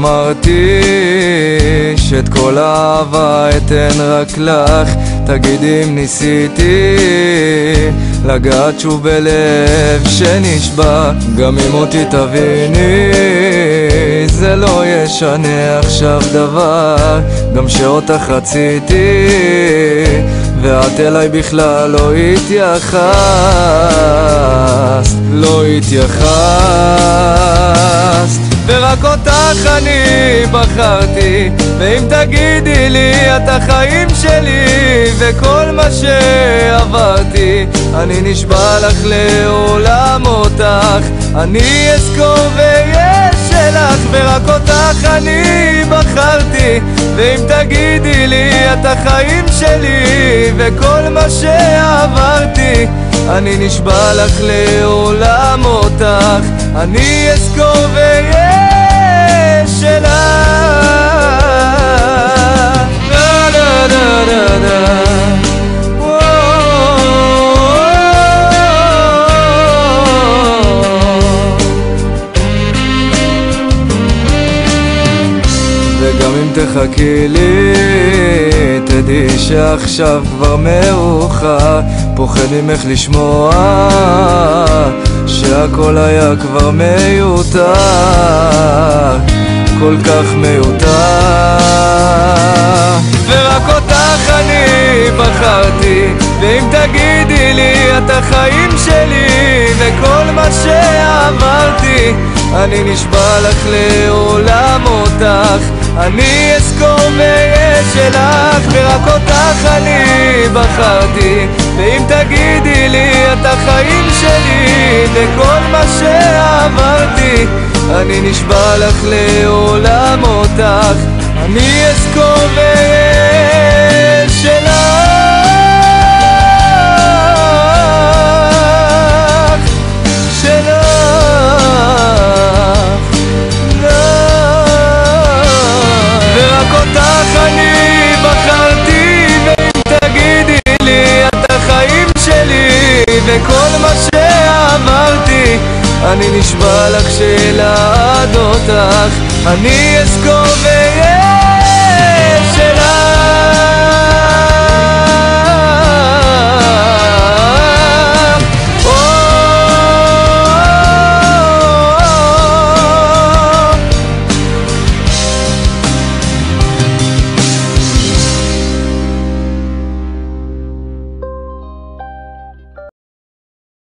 אמרתי שאת כל האהבה אתן רק לך. תגידי אם ניסיתי לגעת שוב בלב שנשבע. גם אם אותי תביני זה לא ישנה עכשיו דבר. גם שאותך רציתי ואת אליי בכלל לא התייחסת. לא התייחסת ורק אותך אני בחרתי. ואם תגידי לי את החיים שלי וכל מה שעברתי, אני נשבע לך לעולם אותך אני אזכור ואהיה שלך. ורק אותך אני בחרתי. ואם תגידי לי את החיים שלי וכל מה שעברתי, אני נשבע לך לעולם אותך אני אזכור ואהיה שלך. וגם אם תחכי לי תדעי שעכשיו כבר מאוחר. פוחד ממך לשמוע שהכל היה כבר מיותר, כל כך מיותר. ורק אותך אני בחרתי. ואם תגידי לי את החיים שלי וכל מה שעברתי, אני נשבע לך לעולם אותך אני אזכור ואהיה שלך. ורק אותך אני בחרתי. ואם תגידי לי את החיים שלי וכל מה שעברתי, אני נשבע לך לעולם אותך אני אזכור ואהיה שלך. וכל מה שעברתי, אני נשבע לך שלעד אותך אני אזכור